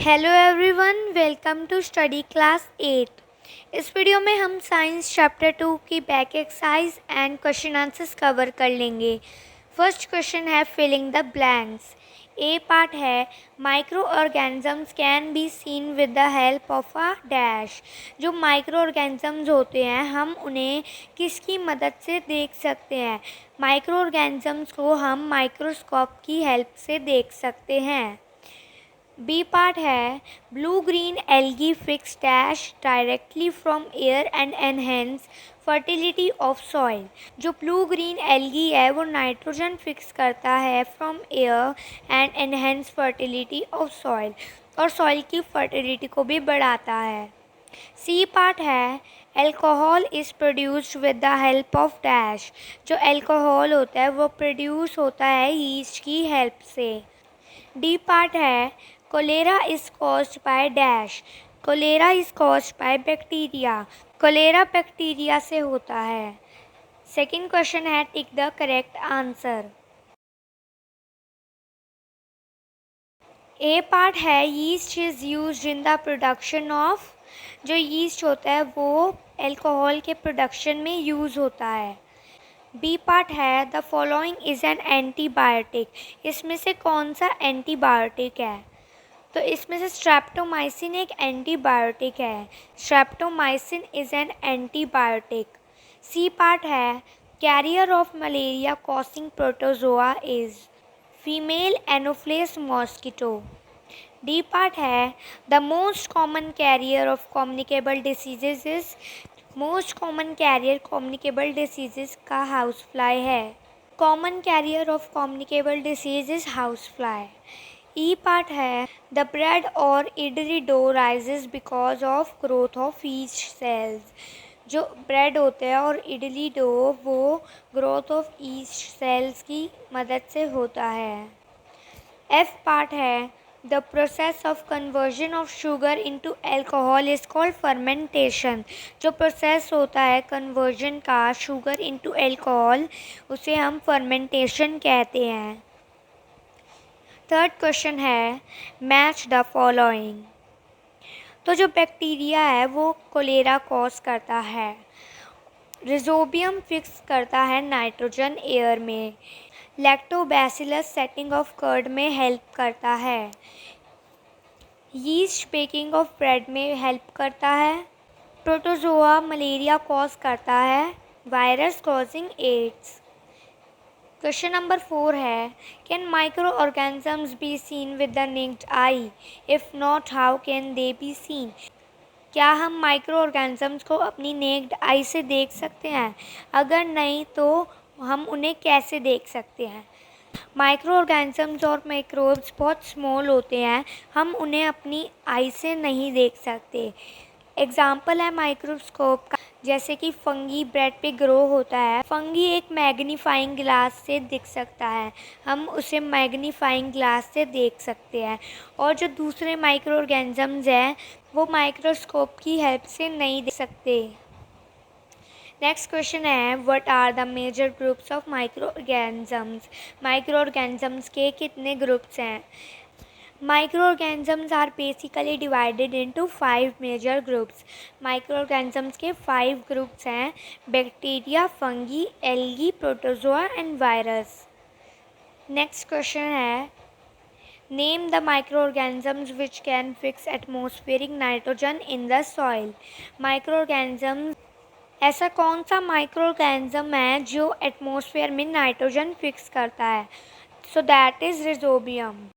Hello everyone, welcome to study class 8। इस video में हम साइंस चैप्टर 2 की back exercise and question answers cover कर लेंगे। फर्स्ट क्वेश्चन है filling the blanks. A part है micro organisms can be seen with the help of a dash. जो micro organisms होते हैं हम उन्हें किसकी मदद से देख सकते हैं? माइक्रो ऑर्गेनिजम्स को हम माइक्रोस्कोप की हेल्प से देख सकते हैं। बी पार्ट है blue green algae fix dash directly from air and enhance fertility of soil. जो ब्लू ग्रीन एल्गी है वो नाइट्रोजन फिक्स करता है from air and enhance fertility of soil और सॉइल की फर्टिलिटी को भी बढ़ाता है। सी पार्ट है alcohol is produced with the help of dash. जो एल्कोहल होता है वो प्रोड्यूस होता है यीस्ट की हेल्प से। डी पार्ट है cholera is caused by dash. Cholera is caused by bacteria. Cholera bacteria से होता है। सेकंड क्वेश्चन है tick the correct answer. A part है yeast is used in the production of. जो yeast होता है वो एल्कोहल के प्रोडक्शन में यूज़ होता है। बी पार्ट है the following is an antibiotic. इसमें से कौन सा एंटीबायोटिक है? तो इसमें से स्ट्रेप्टोमाइसिन एक एंटीबायोटिक है। Streptomycin is an antibiotic. C part है carrier of malaria causing protozoa is female anopheles mosquito. D part है the most common carrier of communicable diseases is. Most common carrier communicable diseases का house fly है। Common carrier of communicable disease is house fly. E part है the bread और idli dough rises because of growth of yeast cells. जो bread होते हैं और idli dough वो growth of yeast sales की मदद से होता है। एफ पार्ट है the process of conversion of sugar into alcohol is called fermentation. जो प्रोसेस होता है कन्वर्जन का शुगर इनटू एल्कोहल उसे हम फर्मेंटेशन कहते हैं। थर्ड क्वेश्चन है मैच द फॉलोइंग। तो जो बैक्टीरिया है वो कोलेरा कॉज करता है। रिजोबियम फिक्स करता है नाइट्रोजन एयर में। लैक्टोबैसिलस सेटिंग ऑफ कर्ड में हेल्प करता है। यीस्ट बेकिंग ऑफ ब्रेड में हेल्प करता है। प्रोटोजोआ मलेरिया कॉज करता है। Virus causing AIDS. Question number 4 है can micro organisms be seen with the naked eye? If not how can they be seen? क्या हम माइक्रो ऑर्गेनिजम्स को अपनी नेक्ड आई से देख सकते हैं? अगर नहीं तो हम उन्हें कैसे देख सकते हैं? माइक्रो ऑर्गेनिजम्स और माइक्रोब्स बहुत स्मॉल होते हैं, हम उन्हें अपनी आई से नहीं देख सकते। एग्जाम्पल है माइक्रोस्कोप का, जैसे कि फंगी ब्रेड पे ग्रो होता है। फंगी एक मैग्नीफाइंग ग्लास से दिख सकता है, हम उसे मैग्नीफाइंग ग्लास से देख सकते हैं। और जो दूसरे माइक्रो ऑर्गेनिजम्स हैं वो माइक्रोस्कोप की हेल्प से नहीं देख सकते। नेक्स्ट क्वेश्चन है what are the major groups of micro organisms? Micro organisms के कितने ग्रुप्स हैं? Micro organisms are basically divided into 5 major groups. Micro organisms के 5 ग्रुप्स हैं bacteria, fungi, algae, protozoa and virus. Next question है name the micro organisms which can fix atmospheric nitrogen in the soil. Micro organisms ऐसा कौन सा micro organism है जो atmosphere में nitrogen fix करता है? So that is rhizobium.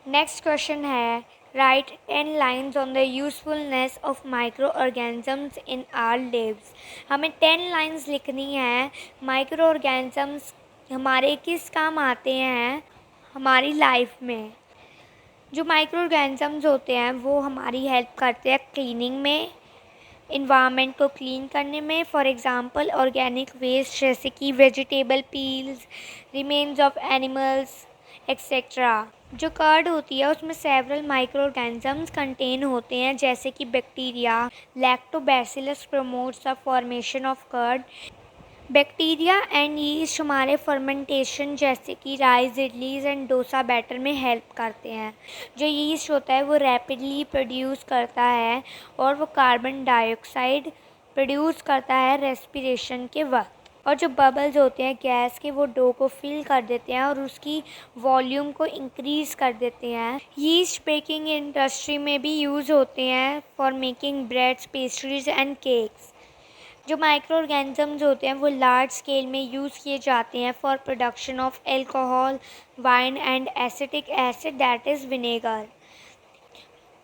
Next question है write 10 lines on the usefulness of micro organisms in our lives. हमें 10 लाइन्स लिखनी है माइक्रो ऑर्गेनिजम्स हमारे किस काम आते हैं हमारी लाइफ में। जो माइक्रो ऑर्गेनिजम्स होते हैं वो हमारी हेल्प करते हैं क्लीनिंग में, इन्वायरमेंट को क्लीन करने में। फॉर एग्ज़ाम्पल ऑर्गेनिक वेस्ट जैसे कि vegetable peels, remains of animals etcetera. जो कर्ड होती है उसमें सेवरल माइक्रो ऑर्गेनिजम्स कंटेन होते हैं जैसे कि bacteria. Lactobacillus promotes the formation of curd. Bacteria and yeast हमारे फर्मेंटेशन जैसे कि rice, idlis and dosa batter में हेल्प करते हैं। जो यीस्ट होता है वो रैपिडली प्रोड्यूस करता है और वो कार्बन डाइऑक्साइड प्रोड्यूस करता है रेस्पिरेशन के वक्त। और जो बबल्स होते हैं गैस के, वो डो को फिल कर देते हैं और उसकी वॉल्यूम को इंक्रीज कर देते हैं। यीस्ट बेकिंग इंडस्ट्री में भी यूज़ होते हैं for making breads, pastries and cakes. जो माइक्रो ऑर्गेनिजम्स होते हैं वो लार्ज स्केल में यूज़ किए जाते हैं for production of alcohol, wine and acetic acid that is vinegar.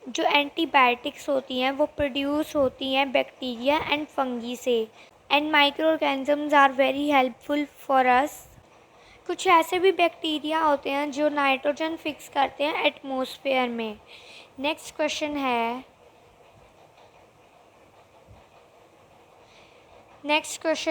जो एंटीबायोटिक्स होती हैं वो प्रोड्यूस होती हैं बैक्टीरिया एंड फंगी से। And micro organisms are very helpful for us. कुछ ऐसे भी बैक्टीरिया होते हैं जो नाइट्रोजन फिक्स करते हैं एटमॉस्फेयर में। नेक्स्ट क्वेश्चन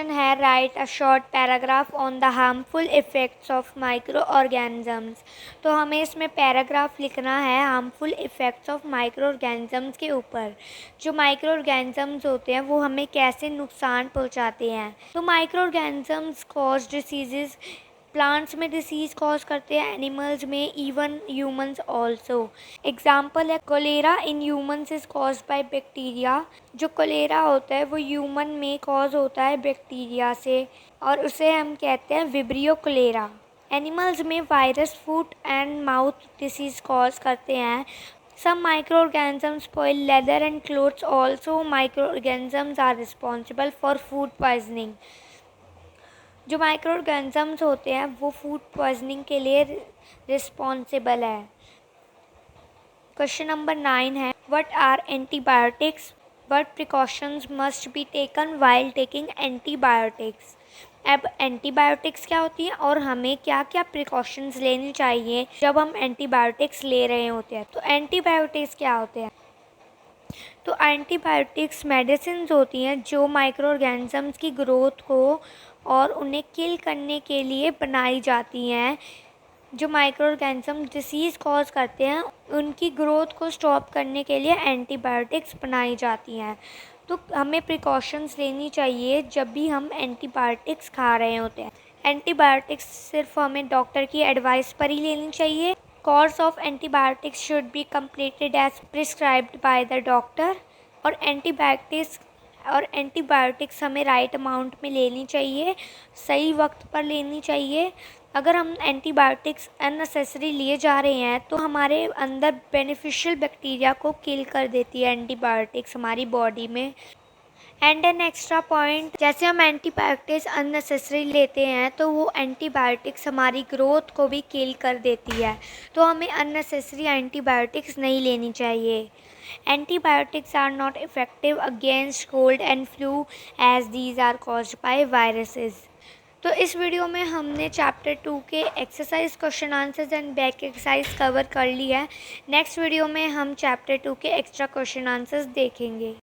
है right a short paragraph on the harmful effects of micro organisms. तो हमें इसमें पैराग्राफ लिखना है harmful effects of micro organisms के ऊपर। जो माइक्रो ऑर्गेनिजम्स होते हैं वो हमें कैसे नुकसान पहुंचाते हैं। तो micro organisms cause diseases, plants में डिसीज़ कॉज करते हैं, एनिमल्स में, इवन ह्यूमंस ऑल्सो। एग्जाम्पल है cholera in humans is caused by bacteria. जो कोलेरा होता है वो ह्यूमन में कॉज होता है बैक्टीरिया से और उसे हम कहते हैं विब्रियो कोलेरा। एनिमल्स में virus foot and mouth disease cause करते हैं। Some microorganisms spoil leather and clothes. Also, microorganisms are responsible for food poisoning. जो माइक्रो ऑर्गेनिजम्स होते हैं वो फूड पॉइजनिंग के लिए रिस्पॉन्सिबल है। क्वेश्चन नंबर 9 है what are antibiotics, what precautions must be taken while taking antibiotics. अब antibiotics क्या होती है और हमें क्या क्या प्रिकॉशंस लेनी चाहिए जब हम एंटीबायोटिक्स ले रहे होते हैं। तो एंटीबायोटिक्स क्या होते हैं? तो एंटीबायोटिक्स मेडिसिन्स होती हैं जो माइक्रो ऑर्गेनिजम्स की ग्रोथ को और उन्हें किल करने के लिए बनाई जाती हैं। जो माइक्रो ऑर्गेनिज्म डिसीज़ कॉज करते हैं उनकी ग्रोथ को स्टॉप करने के लिए एंटीबायोटिक्स बनाई जाती हैं। तो हमें प्रिकॉशंस लेनी चाहिए जब भी हम एंटीबायोटिक्स खा रहे होते हैं। एंटीबायोटिक्स सिर्फ हमें डॉक्टर की एडवाइस पर ही लेनी चाहिए। Course of antibiotics should be completed as prescribed by the doctor. और एंटीबायोटिक्स हमें राइट अमाउंट में लेनी चाहिए, सही वक्त पर लेनी चाहिए। अगर हम एंटीबायोटिक्स अननेसेसरी लिए जा रहे हैं तो हमारे अंदर बेनिफिशियल बैक्टीरिया को किल कर देती है एंटीबायोटिक्स हमारी बॉडी में। एंड एन एक्स्ट्रा पॉइंट, जैसे हम एंटीबायोटिक्स अननेसेसरी लेते हैं तो वो एंटीबायोटिक्स हमारी ग्रोथ को भी किल कर देती है। तो हमें अननेसेसरी एंटीबायोटिक्स नहीं लेनी चाहिए। Antibiotics are not effective against cold and flu as these are caused by viruses. तो इस वीडियो में हमने चैप्टर 2 के exercise question answers and back exercise cover कर ली है। नेक्स्ट वीडियो में हम चैप्टर 2 के एक्स्ट्रा क्वेश्चन आंसर्स देखेंगे।